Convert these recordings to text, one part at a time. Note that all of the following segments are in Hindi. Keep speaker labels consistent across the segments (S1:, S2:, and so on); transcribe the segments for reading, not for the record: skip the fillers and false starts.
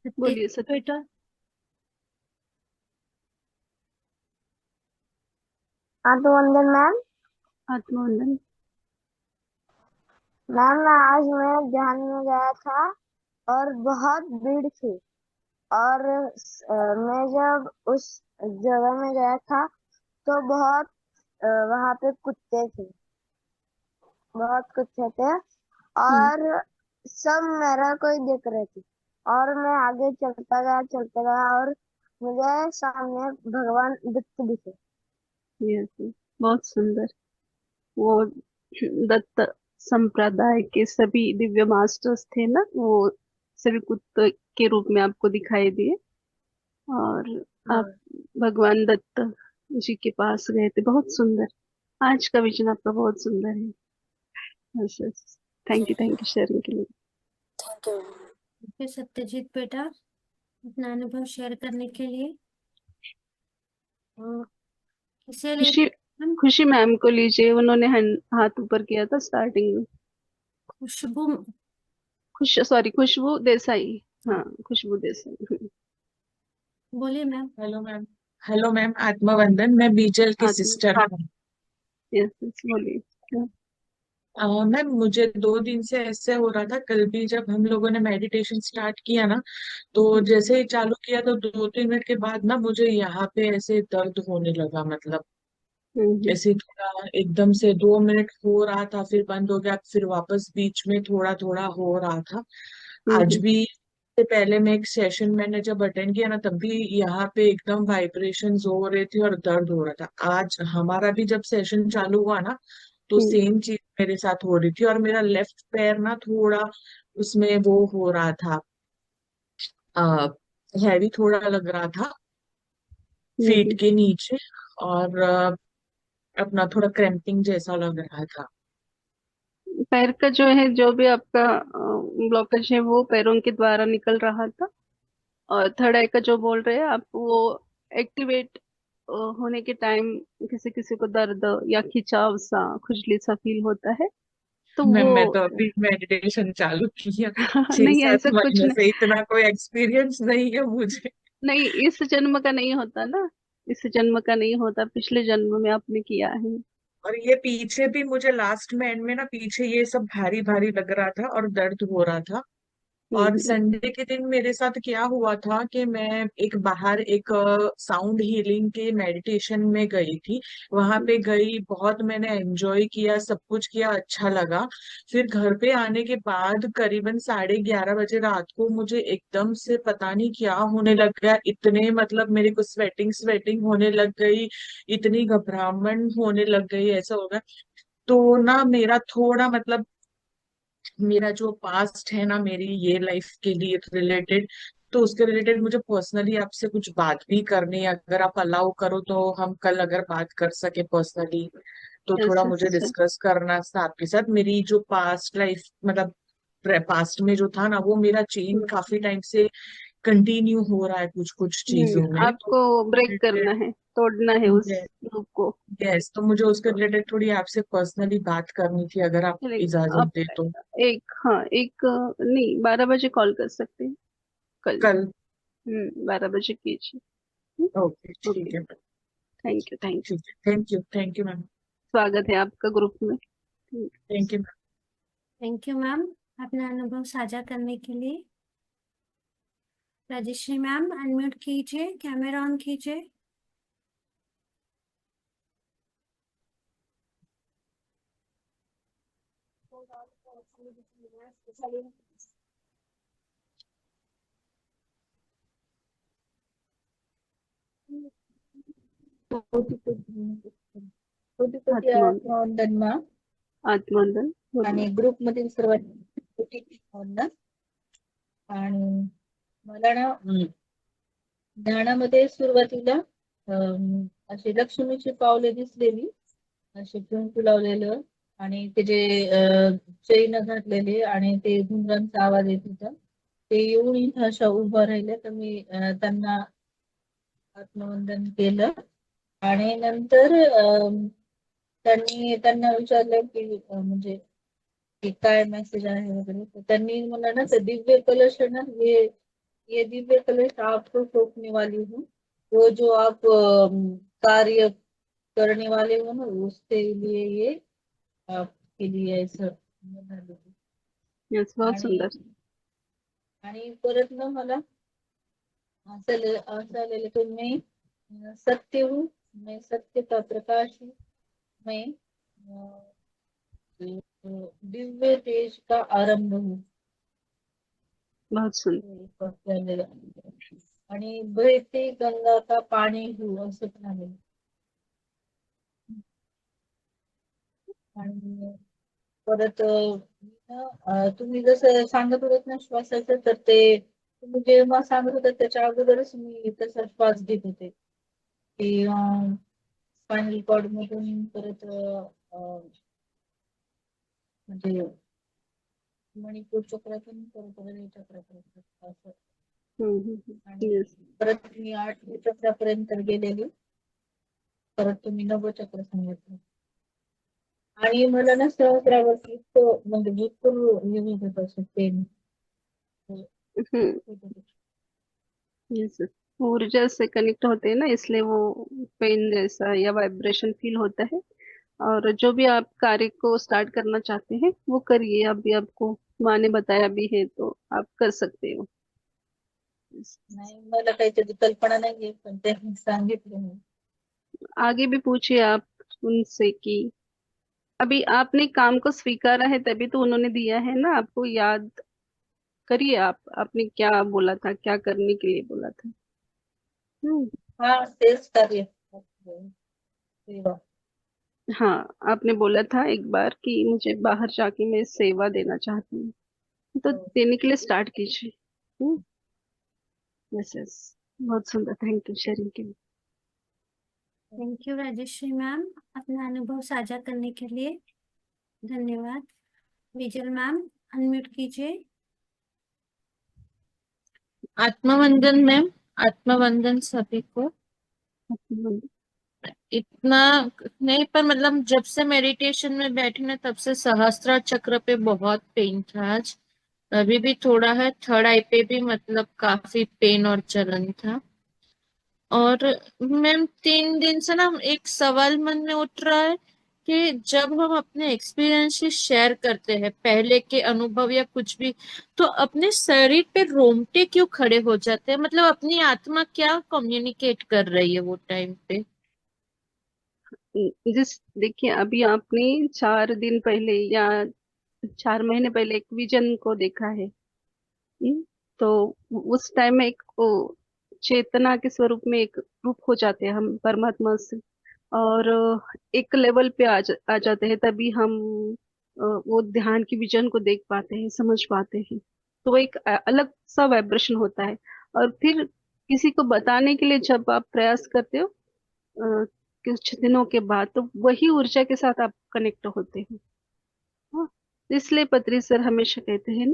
S1: बोलिए सत्य।
S2: बेटा।
S3: आत्मवंदन मैम।
S1: आत्मवंदन।
S3: मैम आज मैं ध्यान में गया था और बहुत भीड़ थी। और मैं जब उस जगह में गया था तो बहुत वहां पे कुत्ते थे। बहुत कुत्ते थे
S1: हम्म।
S3: और सब मेरा कोई देख रहे थे। और मैं आगे चलता गया और मुझे सामने भगवान बुद्ध दिखे।
S1: यस, बहुत सुंदर। वो दत्त संप्रदाय के सभी दिव्य मास्टर्स थे ना, वो सभी कुत्ते के रूप में आपको दिखाई दिए। और आप
S3: हाँ।
S1: भगवान दत्त जी के पास गए थे। बहुत सुंदर। आज का विजन आपका बहुत सुंदर है। Yes yes. Thank you sharing के लिए।
S2: Thank you. फिर सत्यजीत बेटा, अपना अनुभव शेयर करने के लिए और किसे ले
S1: खुशी,
S2: हम?
S1: खुशी मैम को लीजिए, उन्होंने हाथ ऊपर किया था स्टार्टिंग में।
S2: खुशबू।
S1: सॉरी, खुशबू देसाई। हाँ, खुशबू देसाई।
S2: बोलिए ma'am.
S4: Hello ma'am. Hello ma'am, आत्मवंदन। मैं बीजल की
S1: आत्मा।
S4: सिस्टर हूँ।
S1: यस यस, बोलिए क्या?
S4: मैम मुझे 2 दिन से ऐसे हो रहा था। कल भी जब हम लोगों ने मेडिटेशन स्टार्ट किया ना, तो जैसे ही चालू किया तो 2-3 मिनट के बाद ना मुझे यहाँ पे ऐसे दर्द होने लगा। मतलब
S1: हम्म
S4: ऐसे थोड़ा एकदम से 2 मिनट हो रहा था, फिर बंद हो गया, फिर वापस बीच में थोड़ा थोड़ा हो रहा था। आज
S1: हम्म
S4: भी से पहले मैं एक सेशन मैंने जब अटेंड किया ना, तब भी यहाँ पे एकदम वाइब्रेशंस हो रहे थे और दर्द हो रहा था। आज हमारा भी जब सेशन चालू हुआ ना, तो
S1: हम्म
S4: सेम चीज मेरे साथ हो रही थी। और मेरा लेफ्ट पैर ना थोड़ा उसमें वो हो रहा था, आ, हैवी थोड़ा लग रहा था फीट
S1: हम्म।
S4: के नीचे। और अपना थोड़ा क्रैम्पिंग जैसा लग रहा था।
S1: पैर का जो है, जो भी आपका ब्लॉकेज है, वो पैरों के द्वारा निकल रहा था। और थर्ड आई का जो बोल रहे हैं आप, वो एक्टिवेट होने के टाइम किसी किसी को दर्द या खिंचाव सा, खुजली सा फील होता है, तो
S4: मैम
S1: वो
S4: मैं तो अभी मेडिटेशन चालू किया, छह
S1: नहीं,
S4: सात
S1: ऐसा कुछ
S4: महीने
S1: नहीं।
S4: से इतना कोई एक्सपीरियंस नहीं है मुझे।
S1: नहीं, इस जन्म का नहीं होता ना। इस जन्म का नहीं होता, पिछले जन्म में आपने किया है।
S4: और ये पीछे भी मुझे लास्ट में एंड में ना पीछे ये सब भारी भारी लग रहा था और दर्द हो रहा था। और
S1: हम्म
S4: संडे के दिन मेरे साथ क्या हुआ था कि मैं एक बाहर एक साउंड हीलिंग के मेडिटेशन में गई थी। वहां पे गई, बहुत मैंने एंजॉय किया, सब कुछ किया, अच्छा लगा। फिर घर पे आने के बाद करीबन 11:30 बजे रात को मुझे एकदम से पता नहीं क्या होने लग गया। इतने मतलब मेरे को स्वेटिंग स्वेटिंग होने लग गई, इतनी घबराहट होने लग गई, ऐसा हो गया। तो ना मेरा थोड़ा मतलब मेरा जो पास्ट है ना, मेरी ये लाइफ के लिए रिलेटेड, तो उसके रिलेटेड मुझे पर्सनली आपसे कुछ बात भी करनी है। अगर आप अलाउ करो तो हम कल अगर बात कर सके पर्सनली, तो
S1: यस
S4: थोड़ा मुझे
S1: यस।
S4: डिस्कस करना था आपके साथ। मेरी जो पास्ट लाइफ मतलब पास्ट में जो था ना, वो मेरा चेन काफी टाइम से कंटिन्यू हो रहा है कुछ कुछ चीजों में तो।
S1: आपको ब्रेक करना है, तोड़ना है उस लूप को।
S4: यस, तो मुझे उसके रिलेटेड थोड़ी आपसे पर्सनली बात करनी थी, अगर आप
S1: चलेगा
S4: इजाजत
S1: आप
S4: दे तो।
S1: एक, हाँ एक, नहीं, 12 बजे कॉल कर सकते हैं कल।
S4: कल।
S1: 12 बजे कीजिए।
S4: ओके ठीक
S1: ओके।
S4: है।
S1: Thank you thank you.
S4: ठीक है, थैंक यू मैम।
S1: स्वागत है आपका ग्रुप में।
S4: Thank you.
S2: Thank you ma'am, अपना अनुभव साझा करने के लिए। राजश्री मैम, अनम्यूट कीजिए, कैमरा ऑन कीजिए।
S5: कोटी कोटी
S1: आत्मा,
S5: आत्मवंदन मा
S1: आत्मवंदन बोलिए।
S5: आणि ग्रुप मधील सर्वांना कोटी वंदन. आणि मला ना ध्यानामध्ये सुरुवातीला अशी लक्ष्मीची पावले दिसलेली, असे कुंकू लावलेलं आणि ते जे चैन घातलेले आणि ते घुंगरांचा आवाज येत होता. ते येऊन इथं अशा उभं राहिले तर मी त्यांना आत्मवंदन केलं. आणि नंतर त्यांना विचारलं की म्हणजे की काय मेसेज आहे वगैरे, तर त्यांनी मला ना ते दिव्य कलश आहे ना, हे ये दिव्य कलश आपको सौंपने वाली हूँ। वो जो आप कार्य करने वाले हो ना, उसके लिए ये आपके लिए ऐसा बना देते.
S1: यस, बहुत
S5: आणि
S1: सुंदर.
S5: आणि परत ना मला असं आलेलं की मैं सत्य हूँ, मैं सत्य का प्रकाश हूँ, मैं दिव्य तेज का आरंभ हूँ.
S1: बहुत सुंदर.
S5: आणि बहते गंगा का पाणी हूँ असं पण आहे. आणि परत तुम्ही जसं सांगत होतात ना श्वासाचं, तर ते तुम्ही जेव्हा सांगत होता त्याच्या अगोदरच मी तसा श्वास घेत होते की स्पायनल कॉर्ड मधून परत म्हणजे मणिपूर चक्रातून परत हृदय चक्रापर्यंत असं. आणि
S1: यस.
S5: परत मी 8 चक्रापर्यंत गेलेली. परत तुम्ही 9 चक्र सांगितलं. आणि मला ना सहस्रावरती इतकं म्हणजे बिलकुल हे होत असं पेन.
S1: यस. ऊर्जा से कनेक्ट होते हैं ना, इसलिए वो पेन जैसा या वाइब्रेशन फील होता है. और जो भी आप कार्य को स्टार्ट करना चाहते हैं वो करिए. अभी आपको माँ ने बताया भी है तो आप कर सकते हो. Yes.
S5: नाही मला काही त्याची कल्पना नाहीये, पण त्यांनी सांगितलं मी.
S1: आगे भी पूछिए आप उनसे कि अभी आपने काम को स्वीकारा है तभी तो उन्होंने दिया है ना आपको. याद करिए आप, आपने क्या बोला था, क्या करने के लिए बोला था. हम्म.
S5: हा तेच कार्य सेवा.
S1: हाँ, आपने बोला था एक बार कि मुझे बाहर जाके मैं सेवा देना चाहती हूँ, तो देने के लिए स्टार्ट कीजिए. Yes yes. बहुत सुंदर. थैंक यू शेयरिंग के लिए.
S2: थैंक यू राजेश्री मैम, अपना अनुभव साझा करने के लिए धन्यवाद. विजल मैम, अनम्यूट कीजिए.
S6: आत्मवंदन मैम, आत्मवंदन सभी को. इतना नहीं, पर मतलब जब से मेडिटेशन में बैठी ना तब से सहस्त्र चक्र पे बहुत पेन था. आज अभी भी थोड़ा है, थर्ड आई पे भी मतलब काफी पेन और जलन था. और मैम 3 दिन से ना एक सवाल मन में उठ रहा है कि जब हम अपने एक्सपीरियंस शेयर करते हैं, पहले के अनुभव या कुछ भी, तो अपने शरीर पे रोंगटे क्यों खड़े हो जाते हैं? मतलब अपनी आत्मा क्या कम्युनिकेट कर रही है वो टाइम पे?
S1: जिस देखिए, अभी आपने 4 दिन पहले या 4 महीने पहले एक विजन को देखा है. तो उस टाइम में एक वो चेतना के स्वरूप में एक रूप हो जाते हैं हम परमात्मा से. और एक लेवल पे आ जाते हैं, तभी हम वो ध्यान की विजन को देख पाते हैं, समझ पाते हैं. तो वो एक अलग सा वाइब्रेशन होता है. और फिर किसी को बताने के लिए जब आप प्रयास करते हो कुछ दिनों के बाद, तो वही ऊर्जा के साथ आप कनेक्ट होते हो. हाँ, इसलिए पत्री सर हमेशा कहते हैं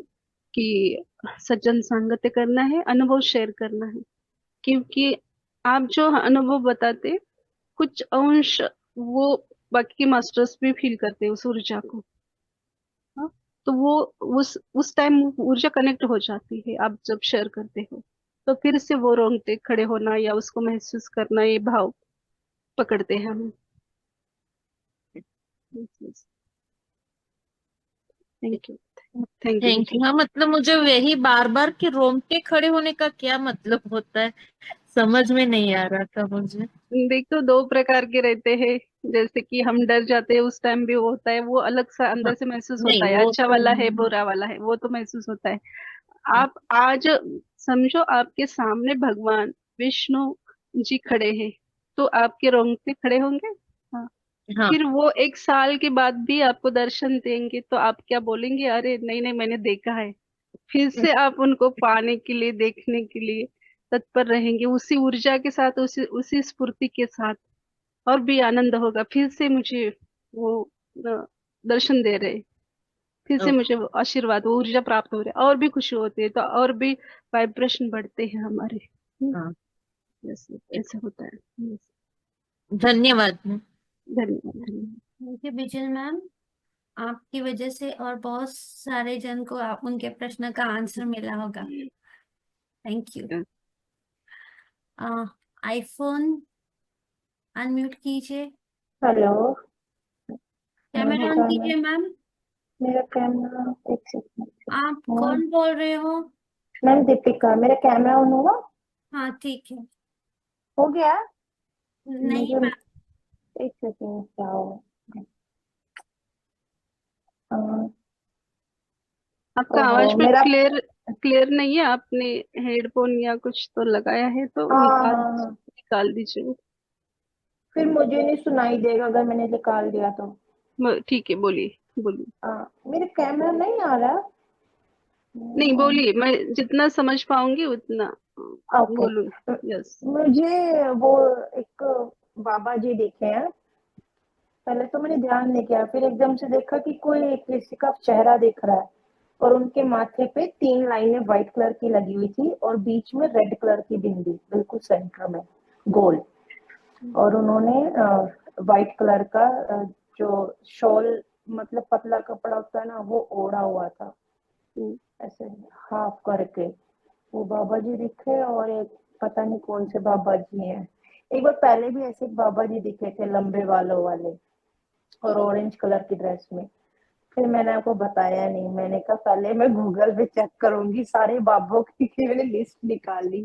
S1: कि सज्जन संगत करना है, अनुभव शेयर करना है. क्योंकि आप जो अनुभव बताते, कुछ अंश वो बाकी के मास्टर्स भी फील करते हैं उस ऊर्जा को. हाँ, तो वो उस टाइम ऊर्जा कनेक्ट हो जाती है आप जब शेयर करते हो. तो फिर से वो रोंगटे खड़े होना या उसको महसूस करना, ये भाव पकड़ते हैं हम. Thank you. Thank you.
S6: Thank you. हाँ, मतलब मुझे वही बार बार के रोंगटे खड़े होने का क्या मतलब होता है, समझ में नहीं आ रहा था मुझे.
S1: देखो, 2 प्रकार के रहते हैं. जैसे कि हम डर जाते हैं, उस टाइम भी वो होता है, वो अलग सा अंदर
S6: हाँ,
S1: से महसूस होता
S6: नहीं
S1: है.
S6: वो
S1: अच्छा
S6: तो
S1: वाला है, बुरा वाला है, वो तो महसूस होता है. आप आज समझो आपके सामने भगवान विष्णु जी खड़े हैं, तो आपके रोंगटे खड़े होंगे. हाँ.
S6: हाँ.
S1: फिर वो 1 साल के बाद भी आपको दर्शन देंगे, तो आप क्या बोलेंगे? अरे नहीं नहीं, मैंने देखा है. फिर से आप उनको पाने के लिए, देखने के लिए तत्पर रहेंगे, उसी ऊर्जा के साथ, उसी उसी स्फूर्ति के साथ. और भी आनंद होगा. फिर से मुझे वो दर्शन दे रहे, फिर से मुझे वो आशीर्वाद, वो ऊर्जा प्राप्त हो रही है, और भी खुशी होती है, तो और भी वाइब्रेशन बढ़ते हैं हमारे.
S6: हाँ.
S1: ऐसे ऐसे होता है. Yes.
S6: धन्यवाद मैम.
S1: धन्यवाद. धन्यवाद.
S2: थैंक यू विजल मैम, आपकी वजह से और बहुत सारे जन को उनके प्रश्न का आंसर मिला होगा. Thank you.
S1: Yes.
S2: IPhone unmute कीजिए,
S7: हेलो।
S2: कैमरा ऑन कीजिए मैम।
S7: मेरा कैमरा एक सेकंड।
S2: आप कौन बोल रहे हो?
S7: मैम दीपिका, मेरा कैमरा ऑन हुआ?
S2: हाँ ठीक है।
S7: हो गया?
S2: नहीं
S7: मुझे
S2: मैम।
S7: एक सेकंड, क्या हो?
S1: आपका आवाज में
S7: मेरा
S1: क्लियर क्लियर नहीं है। आपने हेडफोन या कुछ तो लगाया है तो
S7: हाँ
S1: निकाल
S7: हाँ हाँ,
S1: निकाल दीजिए।
S7: फिर मुझे नहीं सुनाई देगा अगर मैंने निकाल दिया तो।
S1: ठीक है, बोलिए बोलिए।
S7: मेरा कैमरा नहीं आ रहा।
S1: नहीं, बोलिए, मैं जितना समझ पाऊंगी उतना
S7: ओके।
S1: बोलूंगी। यस।
S7: मुझे वो एक बाबा जी दिखे हैं। पहले तो मैंने ध्यान नहीं किया, फिर एकदम से देखा कि कोई किसी का चेहरा दिख रहा है और उनके माथे पे 3 लाइनें व्हाइट कलर की लगी हुई थी और बीच में रेड कलर की बिंदी बिल्कुल सेंटर में गोल। और उन्होंने व्हाइट कलर का जो शॉल मतलब पतला कपड़ा होता है ना वो ओढ़ा हुआ था ऐसे हाफ करके। वो बाबा जी दिखे और एक पता नहीं कौन से बाबा जी हैं। एक बार पहले भी ऐसे एक बाबा जी दिखे थे लंबे बालों वाले और ऑरेंज कलर की ड्रेस में। फिर मैंने आपको बताया नहीं, मैंने कहा पहले मैं गूगल पे चेक करूंगी सारे बाबों की मैंने लिस्ट निकाल ली।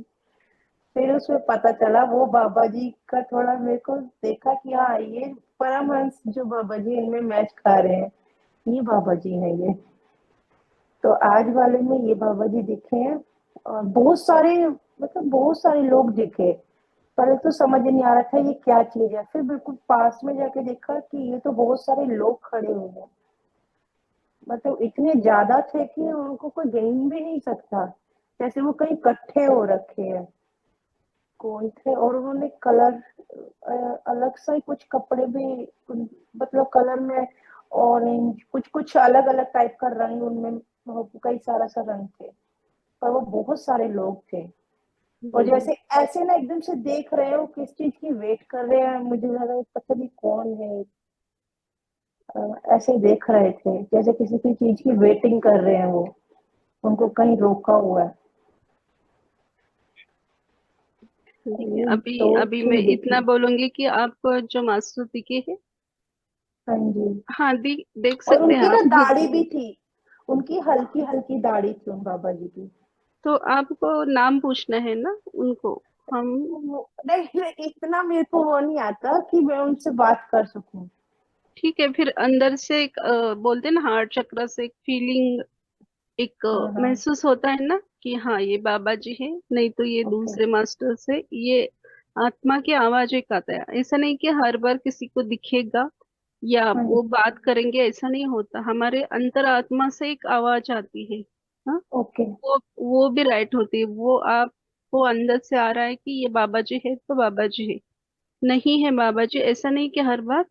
S7: फिर उसमें पता चला वो बाबा जी का थोड़ा मेरे को देखा कि हाँ ये परमहंस जो बाबा जी इनमें मैच खा रहे हैं, ये बाबा जी हैं ये। तो आज वाले में ये बाबा जी दिखे हैं और बहुत सारे मतलब बहुत सारे लोग दिखे। पहले तो समझ नहीं आ रहा था ये क्या चीज है, फिर बिल्कुल पास में जाके देखा कि ये तो बहुत सारे लोग खड़े हुए हैं। मतलब इतने ज्यादा थे कि उनको कोई गिन भी नहीं सकता, जैसे वो कहीं इकट्ठे हो रखे हैं। कौन थे? और उन्होंने कलर अलग सा ही कुछ कपड़े भी मतलब कलर में ऑरेंज कुछ कुछ अलग अलग टाइप का रंग उनमें कई सारा सा रंग थे। पर वो बहुत सारे लोग थे और जैसे ऐसे ना एकदम से देख रहे हो किस चीज की वेट कर रहे हैं, मुझे लगा पता नहीं कौन है। ऐसे देख रहे थे जैसे किसी की चीज की वेटिंग कर रहे हैं वो, उनको कहीं रोका हुआ है। ये
S1: अभी
S7: दो
S1: अभी मैं
S7: चीज
S1: इतना
S7: दिखी।
S1: बोलूंगी कि आप जो मास्टर दिखे है,
S7: हाँ जी।
S1: हाँ, देख
S7: और
S1: सकते हैं
S7: उनकी ना
S1: आप खुद।
S7: दाढ़ी भी थी, उनकी हल्की हल्की दाढ़ी थी उन बाबा जी की।
S1: तो आपको नाम पूछना है ना उनको। हम
S7: नहीं इतना मेरे को वो नहीं आता कि मैं उनसे बात कर सकूं।
S1: ठीक है, फिर अंदर से एक बोलते हैं ना, हार्ट चक्र से एक फीलिंग, एक
S7: हाँ हाँ।
S1: महसूस होता है ना कि हाँ ये बाबा जी है, नहीं तो ये
S7: ओके।
S1: दूसरे मास्टर से। ये आत्मा की आवाज एक आता है। ऐसा नहीं कि हर बार किसी को दिखेगा या
S7: हाँ
S1: वो
S7: जी।
S1: बात करेंगे, ऐसा नहीं होता। हमारे अंतर आत्मा से एक आवाज आती है। हाँ,
S7: ओके।
S1: वो भी राइट होती है। वो आपको अंदर से आ रहा है कि ये बाबा जी है तो बाबा जी है, नहीं है बाबा जी, ऐसा नहीं कि हर बार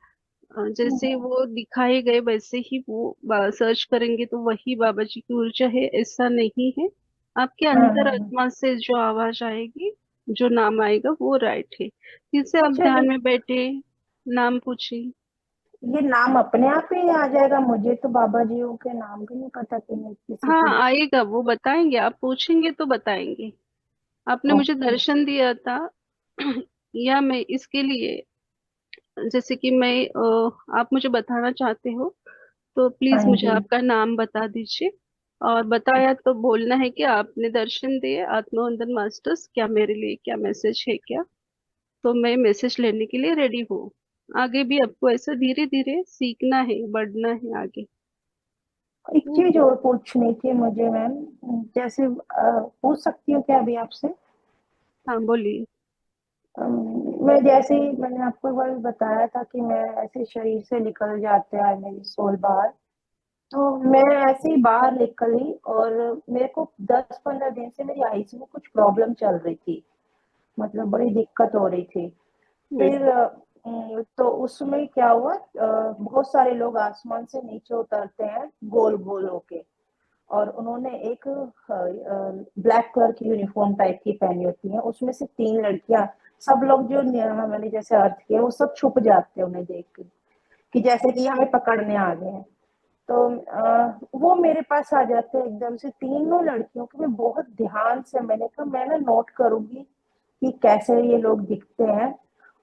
S1: जैसे वो दिखाए गए वैसे ही वो सर्च करेंगे तो वही बाबा जी की ऊर्जा है, ऐसा नहीं है। आपके
S7: हाँ
S1: अंतर
S7: हाँ हाँ।
S1: आत्मा से जो आवाज आएगी, जो नाम आएगा वो राइट है। फिर से आप
S7: अच्छा
S1: ध्यान में बैठे, नाम पूछे।
S7: ये नाम अपने आप ही आ जाएगा? मुझे तो बाबा जी के नाम भी नहीं पता कि मैं किसी
S1: हाँ,
S7: की।
S1: आएगा, वो बताएंगे, आप पूछेंगे तो बताएंगे। आपने मुझे
S7: ओके।
S1: दर्शन दिया था या मैं इसके लिए, जैसे कि मैं आप मुझे बताना चाहते हो तो
S7: हाँ
S1: प्लीज मुझे
S7: जी।
S1: आपका नाम बता दीजिए। और बताया तो बोलना है कि आपने दर्शन दिए आत्मवंदन मास्टर्स, क्या मेरे लिए क्या मैसेज है क्या। तो मैं मैसेज लेने के लिए रेडी हूँ। आगे भी आपको ऐसा धीरे धीरे सीखना है, बढ़ना है आगे।
S7: एक चीज और पूछनी थी मुझे मैम, जैसे पूछ सकती हूँ क्या अभी आपसे?
S1: हाँ, बोलिए।
S7: मैं जैसे ही मैंने आपको एक बार बताया था कि मैं ऐसे शरीर से निकल जाते हैं मेरी सोल बाहर, तो मैं ऐसे ही बाहर निकली और मेरे को 10-15 दिन से मेरी आईज में कुछ प्रॉब्लम चल रही थी, मतलब बड़ी दिक्कत हो रही थी।
S1: हम्म।
S7: फिर तो उसमें क्या हुआ, बहुत सारे लोग आसमान से नीचे उतरते हैं गोल गोल होके, और उन्होंने एक ब्लैक कलर की यूनिफॉर्म टाइप की पहनी होती है, उसमें से 3 लड़कियां, सब लोग जो मैंने जैसे अर्थ किया वो सब छुप जाते हैं उन्हें देख के कि जैसे कि हमें पकड़ने आ गए हैं। तो वो मेरे पास आ जाते हैं एकदम से, तीनों लड़कियों के। मैं बहुत ध्यान से, मैंने कहा मैं ना नोट करूंगी कि कैसे ये लोग दिखते हैं।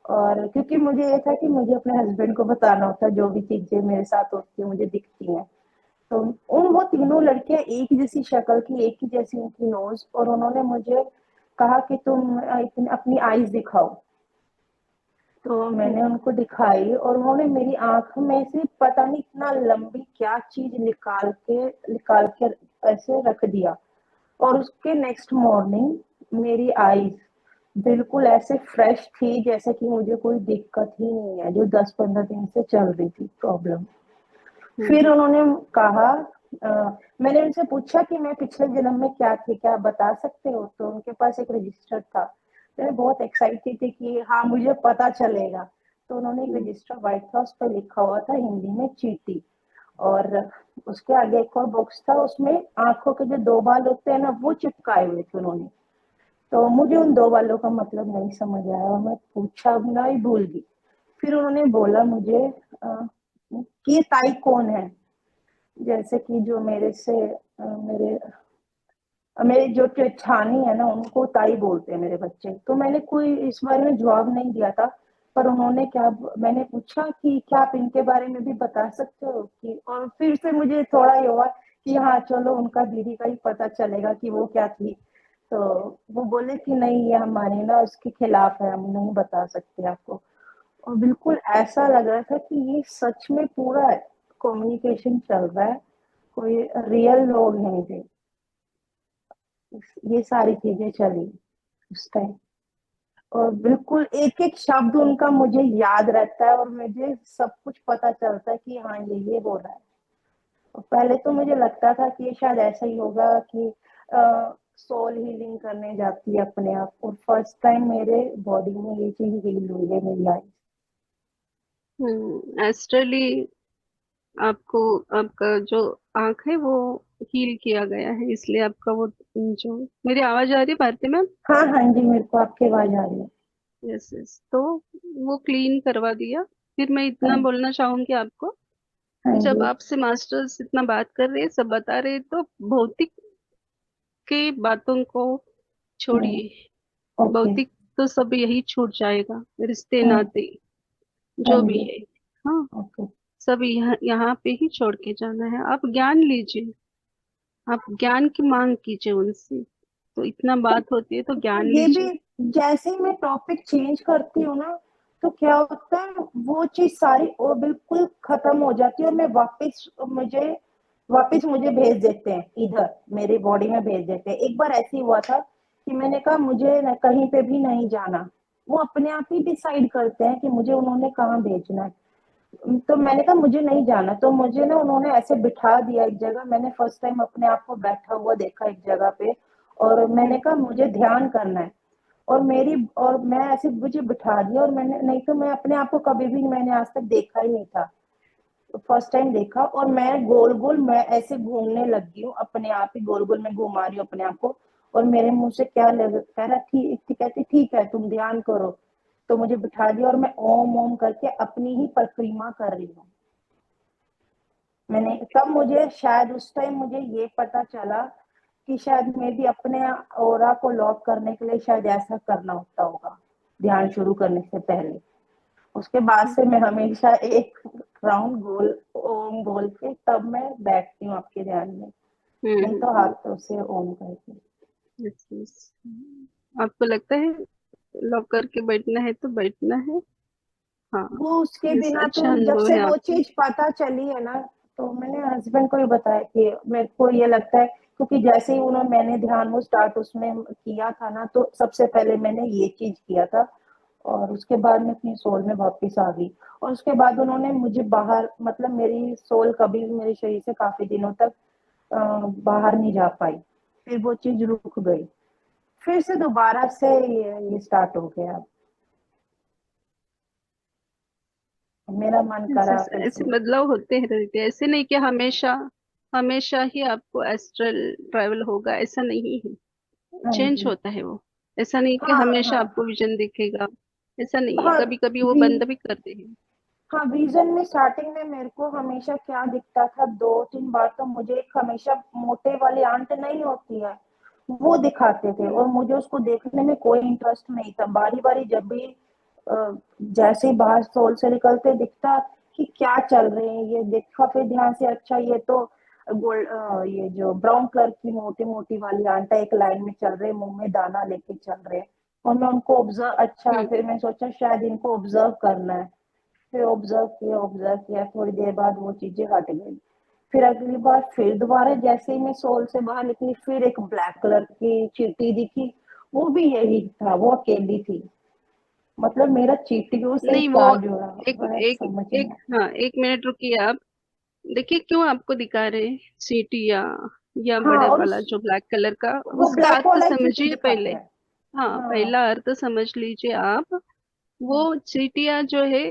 S7: और क्योंकि मुझे ये था कि मुझे अपने हस्बैंड को बताना होता है जो भी चीजें मेरे साथ होती है मुझे दिखती हैं। तो उन वो तीनों लड़कियां एक जैसी शक्ल की, एक ही जैसी उनकी नोज, और उन्होंने मुझे कहा कि तुम अपनी आईज दिखाओ। तो मैंने उनको दिखाई और उन्होंने मेरी आंख में से पता नहीं इतना लंबी क्या चीज निकाल के ऐसे रख दिया। और उसके नेक्स्ट मॉर्निंग मेरी आईज बिल्कुल ऐसे फ्रेश थी जैसे कि मुझे कोई दिक्कत ही नहीं है, जो 10-15 दिन से चल रही थी प्रॉब्लम। फिर उन्होंने कहा, मैंने उनसे पूछा कि मैं पिछले जन्म में क्या थी, क्या आप बता सकते हो? तो उनके पास एक रजिस्टर था। तो मैं बहुत एक्साइटेड थी कि हाँ मुझे पता चलेगा। तो उन्होंने एक रजिस्टर व्हाइट था, उस पर लिखा हुआ था हिंदी में चीटी। और उसके आगे एक और बॉक्स था, उसमें आंखों के जो 2 बाल होते हैं ना वो चिपकाए हुए थे उन्होंने। तो मुझे उन 2 बालों का मतलब नहीं समझ आया और मैं पूछा ना ही भूल गई। फिर उन्होंने बोला मुझे कि ये ताई कौन है, जैसे कि जो मेरे से मेरे मेरे जो जेठानी है ना उनको ताई बोलते हैं मेरे बच्चे। तो मैंने कोई इस बारे में जवाब नहीं दिया था। पर उन्होंने क्या, मैंने पूछा कि क्या आप इनके बारे में भी बता सकते हो कि, और फिर से मुझे थोड़ा ये हुआ कि हाँ चलो उनका दीदी का ही पता चलेगा कि वो क्या थी। तो वो बोले कि नहीं ये हमारे ना उसके खिलाफ है, हम नहीं बता सकते आपको। और बिल्कुल ऐसा लग रहा था कि ये सच में पूरा कम्युनिकेशन चल रहा है, कोई रियल लोग हैं ये सारी चीजें चली उस टाइम। और बिल्कुल एक एक शब्द उनका मुझे याद रहता है और मुझे सब कुछ पता चलता है कि हाँ ये हो रहा है। और पहले तो मुझे लगता था कि शायद ऐसा ही होगा कि सोल हीलिंग करने जाती है अपने आप, और फर्स्ट टाइम मेरे बॉडी में ये चीज हील हुई है मेरी लाइफ।
S1: एस्ट्रली आपको आपका जो आंख है वो हील किया गया है, इसलिए आपका वो जो, मेरी आवाज आ रही है भारती मैम?
S7: हाँ हाँ जी, मेरे को आपकी आवाज आ रही है।
S1: यस यस, तो वो क्लीन करवा दिया। फिर मैं इतना
S7: हाँ
S1: बोलना चाहूंगी आपको,
S7: हाँ
S1: जब
S7: जी।
S1: आपसे मास्टर्स इतना बात कर रहे हैं, सब बता रहे हैं, तो भौतिक के बातों को छोड़िए।
S7: ओके।
S1: भौतिक तो सब यही छूट जाएगा, रिश्ते
S7: हाँ
S1: नाते
S7: हाँ
S1: जो भी
S7: जी।
S1: है। हाँ,
S7: ओके।
S1: सब यहाँ यहाँ पे ही छोड़ के जाना है। आप ज्ञान लीजिए, आप ज्ञान की मांग कीजिए उनसे। तो इतना बात होती है तो ज्ञान
S7: ये भी,
S1: लीजिए।
S7: जैसे ही मैं टॉपिक चेंज करती हूँ ना तो क्या होता है, वो चीज सारी वो बिल्कुल खत्म हो जाती है और मैं वापस मुझे भेज देते हैं, इधर मेरी बॉडी में भेज देते हैं। एक बार ऐसे ही हुआ था कि मैंने कहा मुझे कहीं पे भी नहीं जाना। वो अपने आप ही डिसाइड करते हैं कि मुझे उन्होंने कहाँ भेजना है। तो मैंने कहा मुझे नहीं जाना, तो मुझे ना उन्होंने ऐसे बिठा दिया एक जगह। मैंने फर्स्ट टाइम अपने आप को बैठा हुआ देखा एक जगह पे, और मैंने कहा मुझे ध्यान करना है। और मैं ऐसे मुझे बिठा दिया, और मैंने, नहीं तो मैं अपने आप को कभी भी मैंने आज तक देखा ही नहीं था। तो फर्स्ट टाइम देखा, और मैं गोल गोल मैं ऐसे घूमने लगी हूँ, अपने आप ही गोल गोल मैं घुमा रही हूँ अपने आप को। और मेरे मुंह से क्या लग कह रहा, ठीक कहती ठीक है तुम ध्यान करो। तो मुझे बिठा दिया और मैं ओम ओम करके अपनी ही परिक्रमा कर रही हूँ। मैंने तब मुझे शायद उस टाइम मुझे ये पता चला कि शायद मैं भी अपने ऑरा को लॉक करने के लिए शायद ऐसा करना होता होगा ध्यान शुरू करने से पहले। उसके बाद से मैं हमेशा एक राउंड गोल ओम बोल के तब मैं बैठती हूँ आपके ध्यान में, नहीं तो हाथों से ओम करके।
S1: Yes yes. आपको लगता है लॉक करके बैठना है तो बैठना है। हाँ,
S7: वो उसके
S1: यस,
S7: बिना तो
S1: अच्छा
S7: जब
S1: अनुभव
S7: से
S1: है
S7: वो
S1: आपको।
S7: चीज पता चली है ना, तो मैंने हस्बैंड को ही बताया कि मेरे को ये लगता है, क्योंकि जैसे ही मैंने ध्यान वो स्टार्ट उसमें किया था ना, तो सबसे पहले मैंने ये चीज किया था। और उसके बाद मैं अपनी सोल में वापस आ गई। और उसके बाद उन्होंने मुझे बाहर, मतलब मेरी सोल कभी भी मेरे शरीर से काफी दिनों तक बाहर नहीं जा पाई। फिर वो चीज रुक गई, फिर से दोबारा से ये स्टार्ट हो गया। मेरा मन
S1: ऐसे
S7: करा फिर
S1: ऐसे
S7: से।
S1: बदलाव होते हैं रहते हैं। ऐसे नहीं कि हमेशा हमेशा ही आपको एस्ट्रल ट्रैवल होगा, ऐसा नहीं है।
S7: हाँ
S1: चेंज
S7: जी।
S1: होता है वो। ऐसा नहीं कि
S7: हाँ
S1: हमेशा
S7: हाँ
S1: आपको विजन दिखेगा, ऐसा नहीं है।
S7: हाँ
S1: कभी कभी वो
S7: जी।
S1: बंद भी करते हैं।
S7: हाँ, विजन में स्टार्टिंग में मेरे को हमेशा क्या दिखता था, 2-3 बार तो मुझे एक हमेशा मोटे वाली आंट नहीं होती है, वो दिखाते थे और मुझे उसको देखने में कोई इंटरेस्ट नहीं था। बारी बारी जब भी जैसे ही बाहर सोल से निकलते दिखता कि क्या चल रहे हैं, ये देखा फिर ध्यान से, अच्छा ये तो गोल्ड, ये जो ब्राउन कलर की मोटी मोटी वाली आंटा एक लाइन में चल रहे, मुंह में दाना लेके चल रहे हैं। और मैं उनको ऑब्जर्व, अच्छा
S1: हम्म।
S7: फिर मैं सोचा शायद इनको ऑब्जर्व करना है। फिर ऑब्जर्व किया, थोड़ी देर बाद वो चीजें हट गई। फिर अगली बार फिर दोबारा जैसे ही मैं सोल से बाहर निकली, फिर एक ब्लैक कलर की चींटी दिखी, वो भी यही था, वो अकेली थी। मतलब मेरा चींटियों से
S1: नहीं, वो
S7: क्या जुड़ा,
S1: एक
S7: मैं
S1: एक
S7: समझ
S1: एक
S7: नहीं।
S1: हाँ, 1 मिनट रुकिए आप। देखिए क्यों आपको दिखा रहे हैं चींटी या
S7: हाँ,
S1: बड़ा
S7: और
S1: वाला जो ब्लैक कलर का,
S7: वो
S1: उसका
S7: ब्लैक
S1: अर्थ
S7: वाला ही चींटी
S1: समझिए
S7: दिखाते
S1: पहले।
S7: हैं।
S1: हाँ,
S7: हाँ।
S1: पहला अर्थ समझ लीजिए आप। वो चींटियां जो है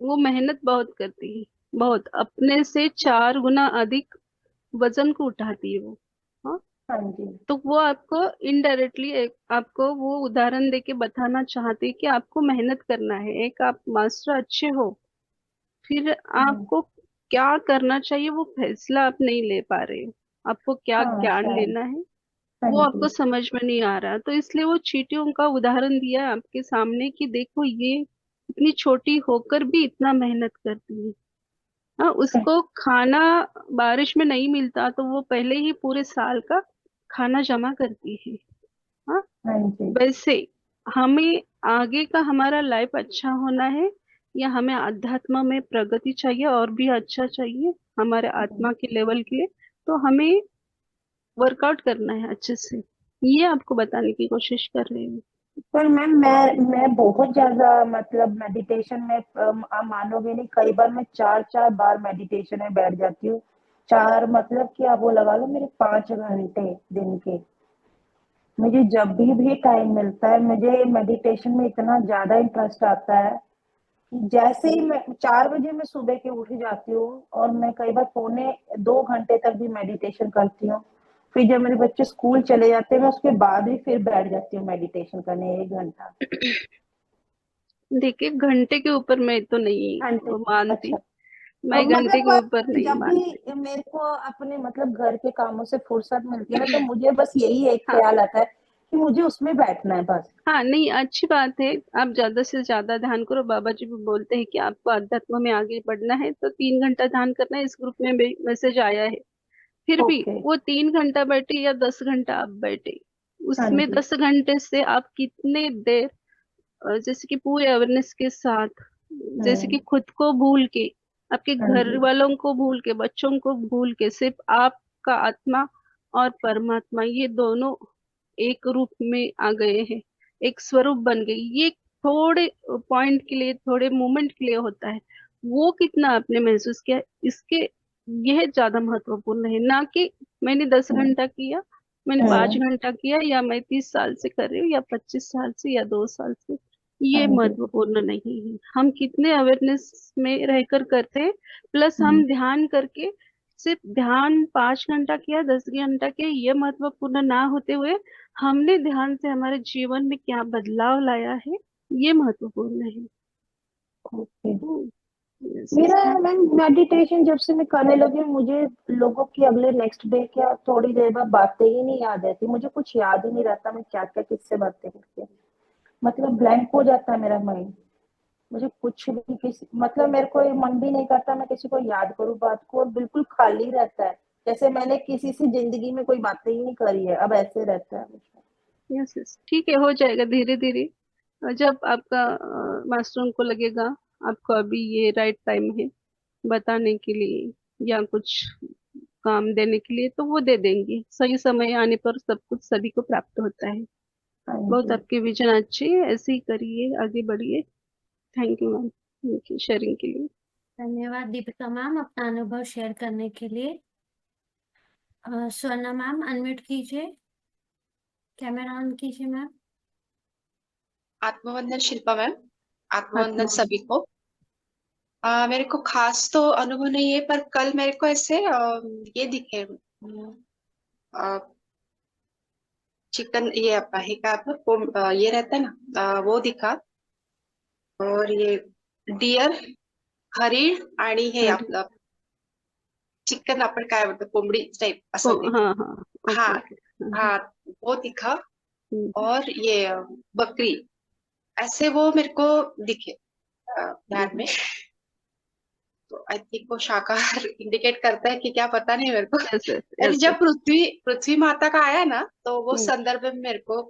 S1: वो मेहनत बहुत करती है, बहुत, अपने से 4 गुना अधिक वजन को उठाती है वो। हाँ,
S7: हाँ जी।
S1: तो वो आपको इनडायरेक्टली आपको वो उदाहरण देके बताना चाहते हैं कि आपको मेहनत करना है। एक आप मास्टर अच्छे हो, फिर
S7: हम्म,
S1: आपको क्या करना चाहिए वो फैसला आप नहीं ले पा रहे हो। आपको क्या
S7: हाँ
S1: ज्ञान
S7: शायद।
S1: लेना है
S7: हाँ
S1: वो
S7: जी।
S1: आपको समझ में नहीं आ रहा, तो इसलिए वो चींटियों का उदाहरण दिया है आपके सामने कि देखो ये इतनी छोटी होकर भी इतना मेहनत करती है। हाँ, उसको खाना बारिश में नहीं मिलता तो वो पहले ही पूरे साल का खाना जमा करती है। हाँ,
S7: हाँ जी।
S1: वैसे हमें आगे का हमारा लाइफ अच्छा होना है, या हमें अध्यात्म में प्रगति चाहिए और भी अच्छा चाहिए हमारे
S7: हम्म।
S1: आत्मा के लेवल के लिए, तो हमें वर्कआउट करना है अच्छे से। ये आपको बताने की कोशिश कर रही हूँ।
S7: पर मैम मैं बहुत ज्यादा, मतलब मेडिटेशन में आप मानोगे नहीं, कई बार मैं 4-4 बार मेडिटेशन में बैठ जाती हूँ। चार मतलब कि आप वो लगा लो मेरे 5 घंटे दिन के। मुझे जब भी टाइम मिलता है, मुझे मेडिटेशन में इतना ज्यादा इंटरेस्ट आता है कि जैसे ही मैं 4 बजे मैं सुबह के उठ जाती हूँ, और मैं कई बार 1-2 घंटे तक भी मेडिटेशन करती हूँ। फिर जब मेरे बच्चे स्कूल चले जाते हैं, मैं उसके बाद भी फिर बैठ जाती हूँ मेडिटेशन करने 1 घंटा।
S1: देखिए, घंटे के ऊपर मैं तो नहीं
S7: घंटे।
S1: मानती।
S7: अच्छा।
S1: मैं घंटे
S7: मतलब
S1: के ऊपर नहीं
S7: जब
S1: मानती।
S7: भी मेरे को अपने मतलब घर के कामों से फुर्सत मिलती है ना, तो मुझे बस यही एक
S1: हाँ,
S7: ख्याल आता है कि मुझे उसमें बैठना है बस।
S1: हाँ, नहीं, अच्छी बात है। आप ज्यादा से ज्यादा ध्यान करो। बाबा जी भी बोलते हैं कि आपको अध्यात्म में आगे बढ़ना है तो 3 घंटा ध्यान करना है। इस ग्रुप में भी मैसेज आया है। फिर भी
S7: ओके।
S1: वो 3 घंटा बैठे या 10 घंटा आप बैठे,
S7: हाँ
S1: उसमें
S7: जी।
S1: 10 घंटे से आप कितने देर जैसे कि पूरे अवेयरनेस के साथ, जैसे कि
S7: हम्म।
S1: खुद को भूल के, आपके
S7: हाँ
S1: घर
S7: जी।
S1: वालों को भूल के, बच्चों को भूल के, सिर्फ आपका आत्मा और परमात्मा ये दोनों एक रूप में आ गए हैं, एक स्वरूप बन गई। ये थोड़े पॉइंट के लिए, थोड़े मोमेंट के लिए होता है। वो कितना आपने महसूस किया, इसके यह ज्यादा महत्वपूर्ण है ना कि मैंने दस
S7: हम्म।
S1: घंटा किया, मैंने पांच
S7: हम्म।
S1: घंटा किया, या मैं 30 साल से कर रही हूँ, या 25 साल से, या 2 साल से। ये
S7: हाँ जी।
S1: महत्वपूर्ण नहीं है हम कितने अवेयरनेस में रहकर करते हैं, प्लस हम
S7: हम्म।
S1: ध्यान करके सिर्फ ध्यान 5 घंटा किया, 10 घंटा किया, ये महत्वपूर्ण ना होते हुए हमने ध्यान से हमारे जीवन में क्या बदलाव लाया है, ये महत्वपूर्ण है।
S7: ओके।
S1: यस, यस,
S7: मेरा
S1: थैंक।
S7: मैम मेडिटेशन जब से मैं करने लगी हूँ, मुझे लोगों की अगले नेक्स्ट डे क्या थोड़ी देर बाद बातें ही नहीं याद रहती, मुझे कुछ याद ही नहीं रहता मैं क्या क्या किससे बातें करती हूँ। मतलब ब्लैंक हो जाता है मेरा माइंड। मुझे कुछ भी किसी, मतलब मेरे को ये मन भी नहीं करता मैं किसी को याद करूँ बात को, और बिल्कुल खाली रहता है, जैसे मैंने किसी से जिंदगी में कोई बातें ही नहीं करी है, अब ऐसे रहता है मुझे।
S1: यस, यस, ठीक है, हो जाएगा धीरे धीरे। जब आपका मास्टरों को लगेगा आपको अभी ये राइट टाइम है बताने के लिए या कुछ काम देने के लिए, तो वो दे देंगे। सही समय आने पर सब कुछ सभी को प्राप्त होता है।
S7: हाँ
S1: बहुत
S7: जी।
S1: आपके विजन अच्छे है, ऐसे ही करिए, आगे बढ़िए। Thank you ma'am, thank you sharing के लिए।
S2: धन्यवाद दीपिका मैम अपना अनुभव शेयर करने के लिए। स्वर्णा मैम अनम्यूट कीजिए, कैमरा ऑन कीजिए मैम।
S8: आत्मवंदन शिल्पा मैम। आत्मवंदन
S1: आत्मा।
S8: सभी को। मेरे को खास तो अनुभव नहीं है, पर कल मेरे को ऐसे ये दिखे, चिकन, ये आपका है क्या आपका ये रहता है ना, वो दिखा। और ये डियर हरीण आणि हे
S1: हरी
S8: आपलं चिकन, आपण काय म्हणतो, कोंबडी टाइप असं दिखे.
S1: हाँ हाँ ओके
S8: हाँ
S1: ओके
S8: हाँ, वो दिखा।
S1: हम्म,
S8: और ये बकरी, ऐसे वो मेरे को दिखे ध्यान में। तो आई थिंक वो शाकाहार इंडिकेट करता है कि क्या, पता नहीं मेरे को।
S1: यस यस
S8: यानी
S1: यस
S8: जब पृथ्वी पृथ्वी माता का आया ना, तो वो
S1: यस
S8: संदर्भ में मेरे को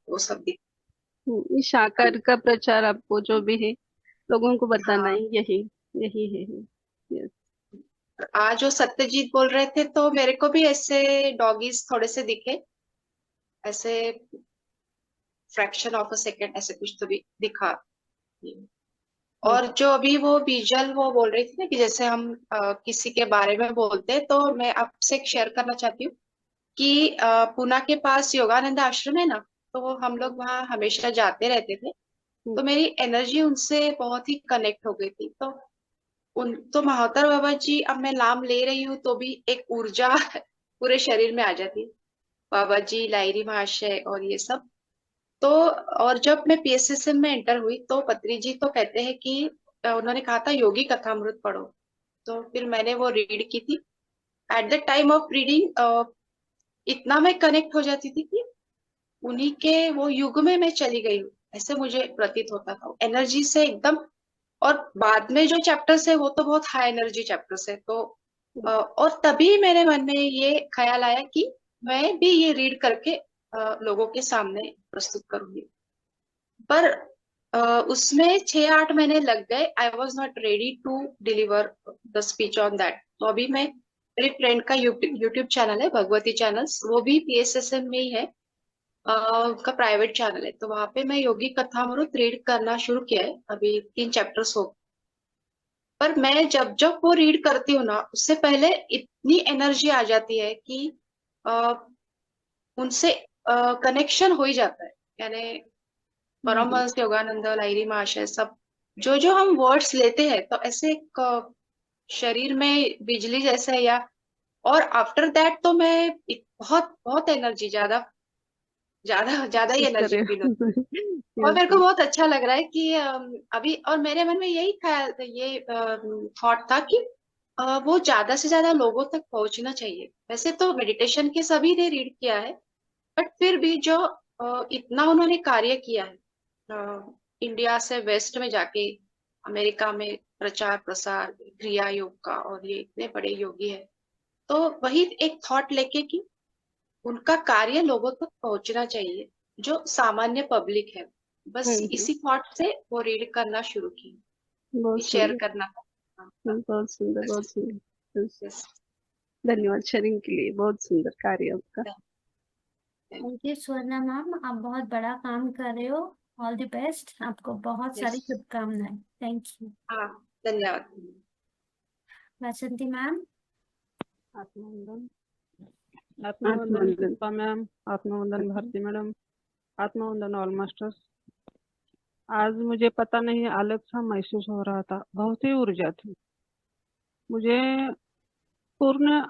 S8: वो सब दिखा।
S1: इस शाकाहार का प्रचार आपको जो भी है लोगों को बताना
S8: हाँ,
S1: है, यही यही है। यस
S8: आज जो सत्यजीत बोल रहे थे, तो मेरे को भी ऐसे डॉगीज थोड़े से दिखे, ऐसे फ्रैक्शन ऑफ अ सेकेंड ऐसे कुछ तो भी दिखा। और जो अभी वो बीजल वो बोल रही थी ना, कि जैसे हम किसी के बारे में बोलते हैं, तो मैं आपसे एक शेयर करना चाहती हूँ कि पुणे के पास योगानंद आश्रम है ना, तो हम लोग वहाँ हमेशा जाते रहते थे। तो मेरी एनर्जी उनसे बहुत ही कनेक्ट हो गई थी। तो तो महावतार बाबा जी, अब मैं नाम ले रही हूँ तो भी एक ऊर्जा पूरे शरीर में आ जाती है। बाबा जी, लाहिरी महाशय और ये सब। तो और जब मैं पीएसएसएम में एंटर हुई, तो पत्री जी तो कहते हैं कि उन्होंने कहा था योगी कथामृत पढ़ो। तो फिर मैंने वो रीड की थी। At the time of reading इतना मैं कनेक्ट हो जाती थी कि उन्हीं के वो युग में मैं चली गई हूँ, ऐसे मुझे प्रतीत होता था एनर्जी से एकदम। और बाद में जो चैप्टर्स है, वो तो बहुत हाई एनर्जी चैप्टर्स है। तो और तभी मेरे मन में ये ख्याल आया कि मैं भी ये रीड करके लोगों के सामने प्रस्तुत करूंगी। पर उसमें 6-8 महीने लग गए। I was not ready to deliver the speech on that. तो अभी मैं, मेरी फ्रेंड का यूट्यूब चैनल है, भगवती चैनल्स, वो भी पीएसएसएम में ही है। उनका प्राइवेट चैनल है। तो वहां पे मैं योगी कथामृत रीड करना शुरू किया है। अभी 3 चैप्टर्स हो। पर मैं जब जब वो रीड करती हूँ ना, उससे पहले इतनी एनर्जी आ जाती है कि अ, उनसे कनेक्शन हो ही जाता है। यानी परमहंस योगानंद, लाहिरी महाशय, सब जो जो हम वर्ड्स लेते हैं, तो ऐसे एक शरीर में बिजली जैसे है। या और आफ्टर दैट तो मैं बहुत बहुत एनर्जी, ज्यादा ज्यादा ज्यादा ही
S1: इस
S8: एनर्जी
S1: तरह
S8: फील होती है। और
S1: यस
S8: मेरे को बहुत अच्छा लग रहा है कि अभी, और मेरे मन में यही ख्याल, ये थॉट था कि वो ज्यादा से ज्यादा लोगों तक पहुंचना चाहिए। वैसे तो मेडिटेशन के सभी ने रीड किया है, बट फिर भी जो इतना उन्होंने कार्य किया है इंडिया से वेस्ट में जाके, अमेरिका में प्रचार प्रसार क्रिया योग का, और ये इतने बड़े योगी है। तो वही एक थॉट लेके कि उनका कार्य लोगों तक पहुंचना चाहिए, जो सामान्य पब्लिक है। बस इसी थॉट से वो रीड करना शुरू की,
S1: बहुत
S8: शेयर
S1: सुंदर,
S8: करना था।
S1: बहुत सुंदर, बहुत
S8: बस,
S1: सुंदर। Yes.
S8: बस।
S1: धन्यवाद शेयरिंग के लिए, बहुत सुंदर कार्य आपका।
S2: थैंक यू स्वर्णा मैम, आप बहुत बड़ा काम कर रहे हो। ऑल द बेस्ट, आपको बहुत सारी
S8: यस,
S2: शुभकामनाएं। Thank you.
S8: हाँ, धन्यवाद।
S2: वासंती मैम।
S9: आत्मवंदन, आत्मवंदन शिल्पा मैम, आत्मवंदन भारती मैडम, आत्मवंदन ऑल मास्टर्स। आज मुझे पता नहीं अलग सा महसूस हो रहा था, बहुत ही ऊर्जा थी मुझे। पूर्ण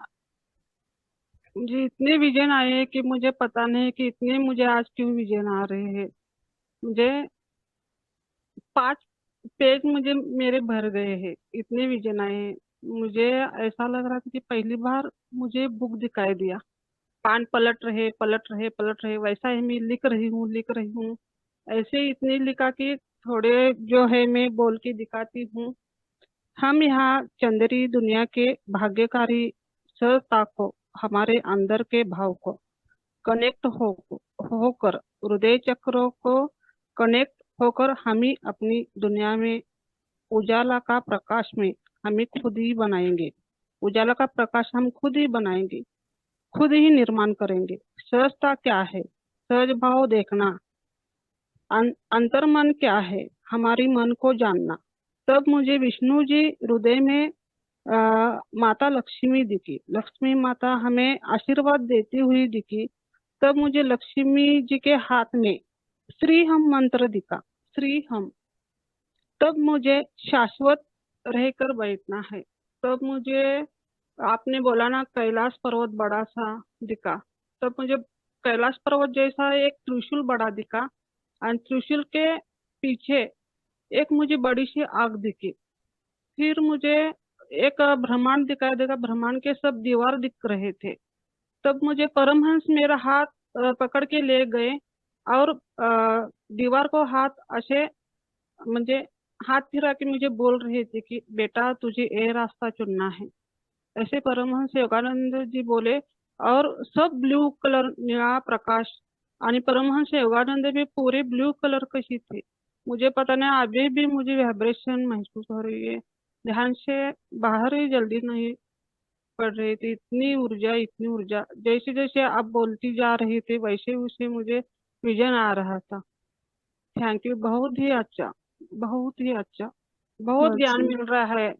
S9: मुझे इतने विजन आए कि मुझे पता नहीं कि इतने मुझे आज क्यों विजन आ रहे हैं। मुझे 5 पेज मुझे मेरे भर गए हैं, इतने विजन आए हैं। मुझे ऐसा लग रहा था कि पहली बार मुझे बुक दिखाई दिया, पान पलट रहे पलट रहे पलट रहे, वैसा ही मैं लिख रही हूँ। ऐसे इतने लिखा कि थोड़े जो है मैं बोल के दिखाती हूँ। हम यहाँ चंद्री दुनिया के भाग्यकारी सत्ता को, हमारे अंदर के भाव को कनेक्ट होकर, हृदय चक्रों को कनेक्ट होकर, हम ही अपनी दुनिया में उजाला का प्रकाश में हमें खुद ही बनाएंगे। उजाला का प्रकाश हम खुद ही बनाएंगे, खुद ही निर्माण करेंगे। सहजता क्या है? सहज भाव देखना। अंतर्मन क्या है? हमारी मन को जानना। तब मुझे विष्णु जी हृदय में माता लक्ष्मी दिखी। लक्ष्मी माता हमें आशीर्वाद देती हुई दिखी। तब मुझे लक्ष्मी जी के हाथ में श्री हम मंत्र दिखा, श्री हम। तब मुझे शाश्वत रहकर बैठना है। तब मुझे आपने बोला ना कैलाश पर्वत बड़ा सा दिखा, तब मुझे कैलाश पर्वत जैसा एक त्रिशूल बड़ा दिखा, और त्रिशूल के पीछे एक मुझे बड़ी सी आग दिखी फिर मुझे एक ब्रह्मांड दिखाई देगा, ब्रह्मांड के सब दीवार दिख रहे थे। तब मुझे परमहंस मेरा हाथ पकड़ के ले गए और दीवार को हाथ ऐसे म्हणजे हाथ फिरा के मुझे बोल रहे थे कि बेटा तुझे ये रास्ता चुनना है। ऐसे परमहंस योगानंद जी बोले और सब ब्लू कलर निळा प्रकाश आणि परमहंस योगानंद भी पूरे ब्लू कलर कशी थे। मुझे पता नहीं अभी भी मुझे वाइब्रेशन महसूस हो रही है। ध्यान से बाहर ही जल्दी नहीं पड़ रही थी। इतनी ऊर्जा जैसे जैसे आप बोलती जा रही थी वैसे वैसे मुझे विजन आ रहा था। थैंक यू, बहुत ही अच्छा, बहुत ही अच्छा, बहुत ज्ञान मिल रहा है।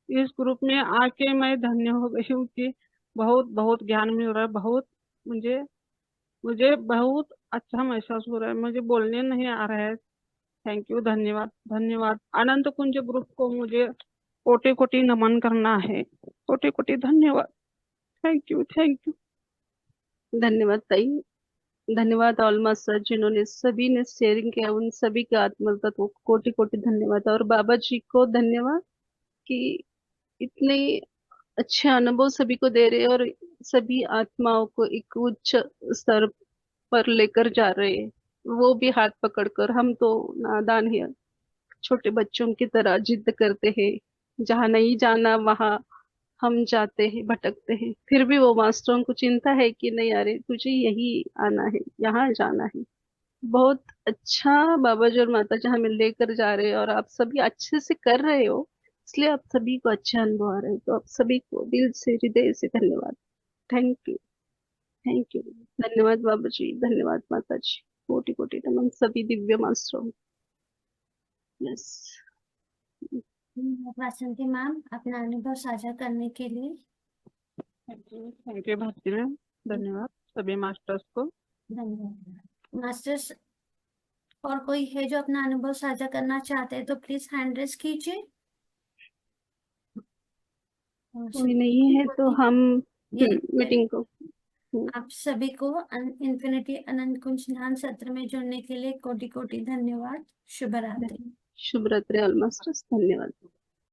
S9: इस ग्रुप में आके मैं धन्य हो गई हूँ कि बहुत बहुत ज्ञान मिल रहा है। बहुत मुझे मुझे बहुत अच्छा महसूस हो रहा है, मुझे बोलने नहीं आ रहा है। थैंक यू, धन्यवाद धन्यवाद। अनंत कुंज ग्रुप को मुझे कोटि कोटि नमन करना है, कोटि कोटि धन्यवाद। Thank you thank you.
S1: धन्यवाद ताई, धन्यवाद ऑलमा सर जिन्होंने सभी ने शेयरिंग किया, उन सभी के आत्मा तत्वों को कोटि कोटि धन्यवाद। और बाबा जी को धन्यवाद कि इतने अच्छे अनुभव सभी को दे रहे हैं और सभी आत्माओं को एक उच्च स्तर पर लेकर जा रहे हैं, वो भी हाथ पकड़कर। हम तो नादान है, छोटे बच्चों की तरह जिद करते हैं, जहाँ नहीं जाना वहां हम जाते हैं, भटकते हैं। फिर भी वो मास्टरों को चिंता है कि नहीं अरे तुझे यही आना है, यहाँ जाना है। बहुत अच्छा बाबा जी और माता जी हमें लेकर जा रहे हैं और आप सभी अच्छे से कर रहे हो, इसलिए आप सभी को अच्छे अनुभव आ रहे हैं। तो आप सभी को दिल से हृदय से धन्यवाद। Thank you thank you. धन्यवाद बाबा जी, धन्यवाद माता जी, कोटि कोटि नमन सभी दिव्य मास्टरों। यस।
S2: वासंती मैम अपना अनुभव साझा करने के लिए।
S9: थैंक यू भारती मैम, धन्यवाद सभी मास्टर्स को।
S2: धन्यवाद मास्टर्स। और कोई है जो अपना अनुभव साझा करना चाहते हैं तो प्लीज हैंड रेज कीजिए।
S1: कोई नहीं है तो हम मीटिंग को
S2: आप सभी को इन्फिनिटी अनंत कुंज ध्यान सत्र में जुड़ने के लिए कोटि कोटि धन्यवाद। शुभ रात्रि।
S1: शुभ रात्रि ऑल मास्टर्स, धन्यवाद।